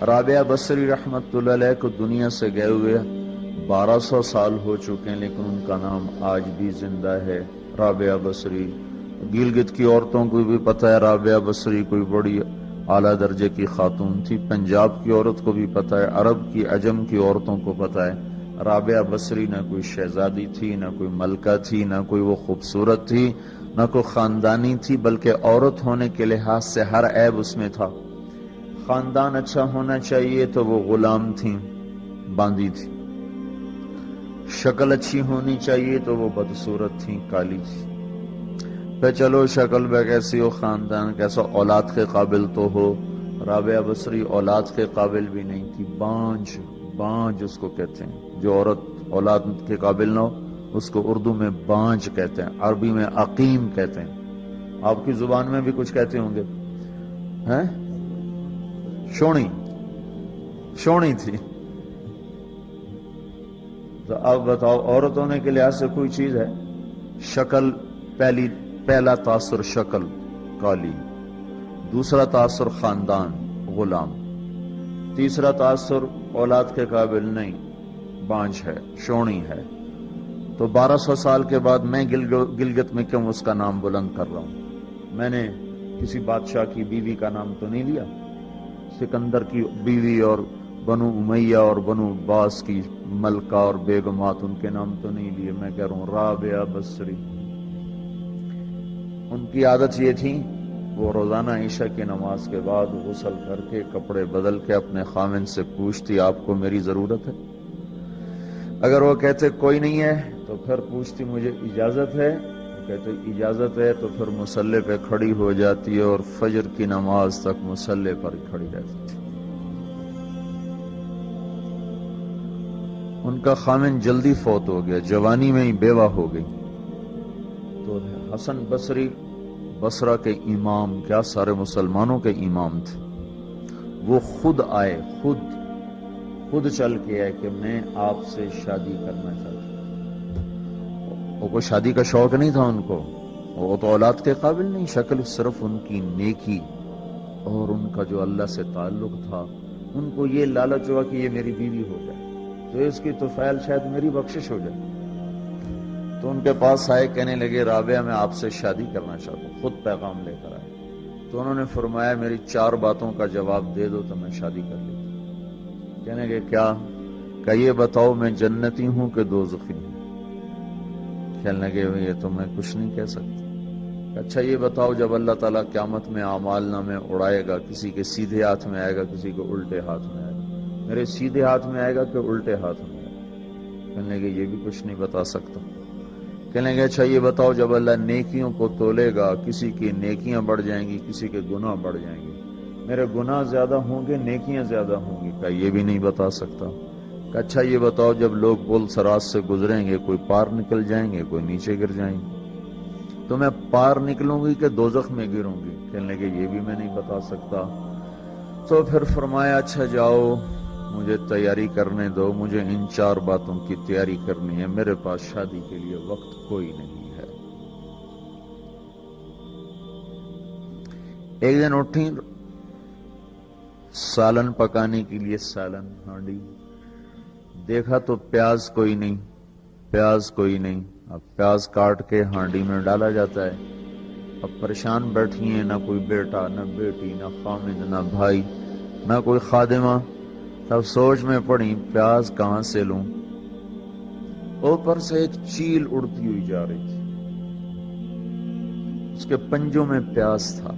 رابعہ بصری رحمت اللہ علیہ کو دنیا سے گئے ہوئے 1200 سال ہو چکے ہیں، لیکن ان کا نام آج بھی زندہ ہے، رابعہ بصری۔ گلگت کی عورتوں کو بھی پتہ ہے رابعہ بصری کوئی بڑی اعلیٰ درجے کی خاتون تھی، پنجاب کی عورت کو بھی پتہ ہے، عرب کی عجم کی عورتوں کو پتہ ہے رابعہ بصری نہ کوئی شہزادی تھی، نہ کوئی ملکہ تھی، نہ کوئی وہ خوبصورت تھی، نہ کوئی خاندانی تھی، بلکہ عورت ہونے کے لحاظ سے ہر عیب اس میں تھا۔ خاندان اچھا ہونا چاہیے تو وہ غلام تھیں، باندی تھی۔ شکل اچھی ہونی چاہیے تو وہ بدصورت تھیں، کالی تھی۔ پھر چلو شکل بے کیسی ہو، خاندان کیسا، اولاد کے قابل تو ہو۔ رابعہ بصری اولاد کے قابل بھی نہیں تھی، بانج اس کو کہتے ہیں، جو عورت اولاد کے قابل نہ ہو اس کو اردو میں بانج کہتے ہیں، عربی میں عقیم کہتے ہیں۔ آپ کی زبان میں بھی کچھ کہتے ہوں گے، ہیں؟ شونی تھی۔ تو اب بتاؤ، عورت ہونے کے لحاظ سے کوئی چیز ہے؟ شکل، پہلا تاثر شکل کالی، دوسرا تاثر خاندان غلام، تیسرا تاثر اولاد کے قابل نہیں، بانج ہے، شونی ہے۔ تو 1200 سال کے بعد میں گلگت میں کیوں اس کا نام بلند کر رہا ہوں؟ میں نے کسی بادشاہ کی بیوی کا نام تو نہیں لیا، سکندر کی بیوی اور بنو امیہ اور بنو عباس کی ملکہ اور بیگمات، ان کے نام تو نہیں لیے۔ میں کہہ رہا ہوں رابعہ بصری، ان کی عادت یہ تھی، وہ روزانہ عشاء کی نماز کے بعد غسل کر کے کپڑے بدل کے اپنے خاوند سے پوچھتی آپ کو میری ضرورت ہے؟ اگر وہ کہتے کوئی نہیں ہے تو پھر پوچھتی مجھے اجازت ہے؟ وہ کہتے اجازت ہے تو پھر مصلی پہ کھڑی ہو جاتی ہے اور فجر کی نماز تک مصلی پر کھڑی رہتی تھی۔ ان کا خاوند جلدی فوت ہو گیا، جوانی میں ہی بیوہ ہو گئی۔ تو حسن بصری بصرہ کے امام، کیا سارے مسلمانوں کے امام تھے، وہ خود آئے، خود چل کے آئے کہ میں آپ سے شادی کرنا چاہتا ہوں۔ وہ کوئی شادی کا شوق نہیں تھا ان کو، وہ تو اولاد کے قابل نہیں، شکل صرف ان کی نیکی اور ان کا جو اللہ سے تعلق تھا، ان کو یہ لالچ ہوا کہ یہ میری بیوی ہو جائے تو اس کی تو فعل شاید میری بخشش ہو جائے۔ تو ان کے پاس آئے، کہنے لگے رابعہ میں آپ سے شادی کرنا چاہتا ہوں، خود پیغام لے کر آئے۔ تو انہوں نے فرمایا میری 4 باتوں کا جواب دے دو تو میں شادی کر لیتا ہوں۔ کہنے لگے کیا؟ کہ یہ بتاؤ میں جنتی ہوں کہ دوزخی ہوں؟ کہنے لگے یہ تو میں کچھ نہیں کہہ سکتا۔ اچھا یہ بتاؤ جب اللہ تعالیٰ قیامت میں اعمال نامے اڑائے گا، کسی کے سیدھے ہاتھ میں آئے گا، کسی کے الٹے ہاتھ میں آئے گا، میرے سیدھے ہاتھ میں آئے گا کہ الٹے ہاتھ میں آئے گا؟ کہنے لگے یہ بھی کچھ نہیں بتا سکتا۔ کہنے لگے اچھا یہ بتاؤ جب اللہ نیکیوں کو تولے گا، کسی کی نیکیاں بڑھ جائیں گی، کسی کے گناہ بڑھ جائیں گے، میرے گناہ زیادہ ہوں گے، نیکیاں زیادہ ہوں گی؟ کہا یہ بھی نہیں بتا سکتا۔ کہ اچھا یہ بتاؤ جب لوگ پل صراط سے گزریں گے، کوئی پار نکل جائیں گے، کوئی نیچے گر جائیں گے، تو میں پار نکلوں گی کہ دوزخ میں گروں گی؟ کہنے لگے یہ بھی میں نہیں بتا سکتا۔ تو پھر فرمایا اچھا جاؤ مجھے تیاری کرنے دو، مجھے ان 4 باتوں کی تیاری کرنی ہے، میرے پاس شادی کے لیے وقت کوئی نہیں ہے۔ ایک دن اٹھی، سالن پکانے کے لیے سالن ہانڈی، دیکھا تو پیاز کوئی نہیں، اب پیاز کاٹ کے ہانڈی میں ڈالا جاتا ہے۔ اب پریشان بیٹھی ہیں، نہ کوئی بیٹا، نہ بیٹی، نہ خامد، نہ بھائی، نہ کوئی خادمہ۔ تب سوچ میں پڑی پیاز کہاں سے لوں؟ اوپر سے ایک چیل اڑتی ہوئی جا رہی تھی، اس کے پنجوں میں پیاز تھا۔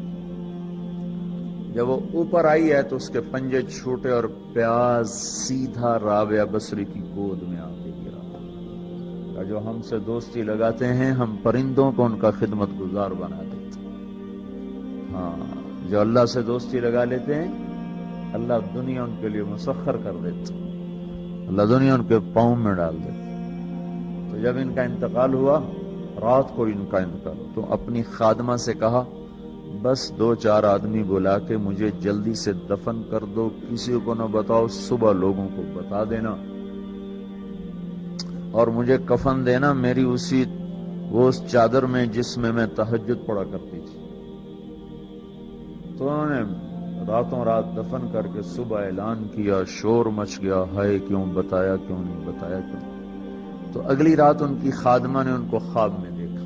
جب وہ اوپر آئی ہے تو اس کے پنجے چھوٹے اور پیاز سیدھا رابعہ بصری کی گود میں آ کے گرا۔ جو ہم سے دوستی لگاتے ہیں ہم پرندوں کو ان کا خدمت گزار بنا دیتے ہیں۔ ہاں، جو اللہ سے دوستی لگا لیتے ہیں اللہ دنیا ان کے لیے مسخر کر دیتے، اللہ دنیا ان کے پاؤں میں ڈال دیتے۔ تو جب ان کا انتقال ہوا، رات کو ان کا انتقال، تو اپنی خادمہ سے کہا بس 2-4 آدمی بلا کے مجھے جلدی سے دفن کر دو، کسی کو نہ بتاؤ، صبح لوگوں کو بتا دینا، اور مجھے کفن دینا میری اس چادر میں جس میں میں تہجد پڑھا کرتی تھی۔ تو انہوں نے راتوں رات دفن کر کے صبح اعلان کیا، شور مچ گیا، ہائے کیوں بتایا، کیوں نہیں بتایا، کیوں؟ تو اگلی رات ان کی خادمہ نے ان کو خواب میں دیکھا،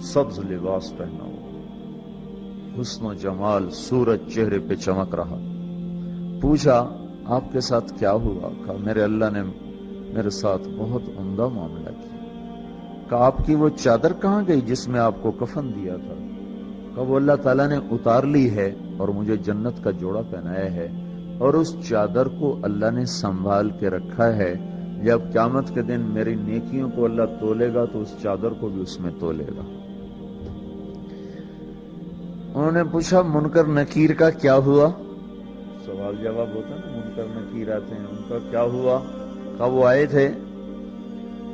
سبز لباس پہنا ہوا، حسن و جمال، سورج چہرے پہ چمک رہا۔ پوچھا آپ کے ساتھ کیا ہوا؟ کہا میرے اللہ نے میرے ساتھ بہت عمدہ معاملہ کیا۔ کہا آپ کی وہ چادر کہاں گئی جس میں آپ کو کفن دیا تھا؟ کہا وہ اللہ تعالیٰ نے اتار لی ہے اور مجھے جنت کا جوڑا پہنایا ہے، اور اس چادر کو اللہ نے سنبھال کے رکھا ہے، جب قیامت کے دن میری نیکیوں کو اللہ تولے گا تو اس چادر کو بھی اس میں تولے گا۔ انہوں نے پوچھا منکر نکیر کا کیا ہوا؟ سوال جواب ہوتا ہے نا، منکر نکیر آتے ہیں، ان کا کیا ہوا؟ کہا وہ آئے تھے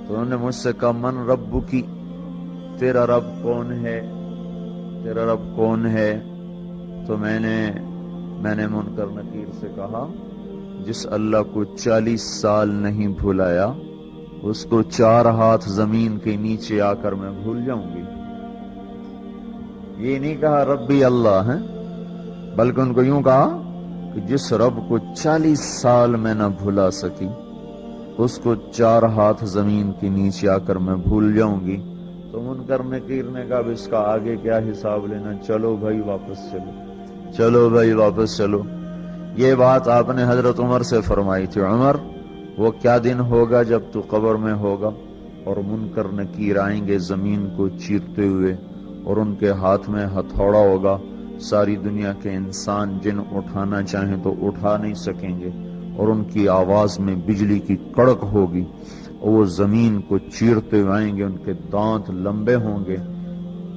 تو انہوں نے مجھ سے کہا من رب کی، تیرا رب کون ہے، تیرا رب کون ہے؟ تو میں نے منکر نکیر سے کہا جس اللہ کو 40 سال نہیں بھلایا اس کو 4 ہاتھ زمین کے نیچے آ کر میں بھول جاؤں گی۔ یہ نہیں کہا ربی اللہ ہے، بلکہ ان کو یوں کہا کہ جس رب کو 40 سال میں نہ بھلا سکی اس کو 4 ہاتھ زمین کے نیچے آ کر میں بھول جاؤں گی۔ تو منکر نکیر نے کہا اس کا آگے کیا حساب لینا، چلو بھائی واپس چلو، چلو بھائی واپس چلو۔ یہ بات آپ نے حضرت عمر سے فرمائی تھی، عمر وہ کیا دن ہوگا جب تو قبر میں ہوگا اور منکر نکیر آئیں گے زمین کو چیرتے ہوئے، اور ان کے ہاتھ میں ہتھوڑا ہوگا، ساری دنیا کے انسان جن اٹھانا چاہیں تو اٹھا نہیں سکیں گے، اور ان کی آواز میں بجلی کی کڑک ہوگی، اور وہ زمین کو چیرتے ہوئے آئیں گے، ان کے دانت لمبے ہوں گے،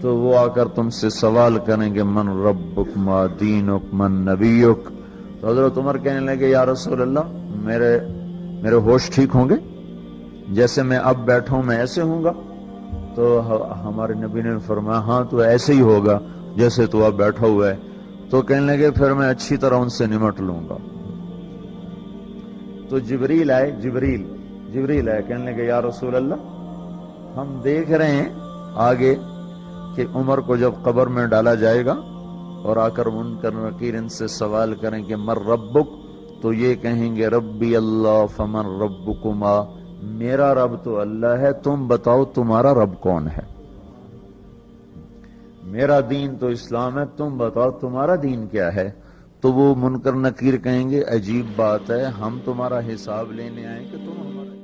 تو وہ آ کر تم سے سوال کریں گے من ربک ما دینک من نبیک۔ تو حضرت عمر کہنے لگے یا رسول اللہ میرے ہوش ٹھیک ہوں گے؟ جیسے میں اب بیٹھا ہوں میں ایسے ہوں گا؟ تو ہمارے نبی نے فرمایا ہاں تو ایسے ہی ہوگا جیسے تو اب بیٹھا ہوا ہے۔ تو کہنے لگے پھر میں اچھی طرح ان سے نمٹ لوں گا۔ تو جبریل آئے، کہنے لگے یا رسول اللہ ہم دیکھ رہے ہیں آگے کہ عمر کو جب قبر میں ڈالا جائے گا اور آ کر منکر نکیر ان سے سوال کریں کہ من ربک، تو یہ کہیں گے ربی اللہ فمن ربکما، میرا رب تو اللہ ہے، تم بتاؤ تمہارا رب کون ہے؟ میرا دین تو اسلام ہے، تم بتاؤ تمہارا دین کیا ہے؟ تو وہ منکر نکیر کہیں گے عجیب بات ہے، ہم تمہارا حساب لینے آئے کہ تم ہمارا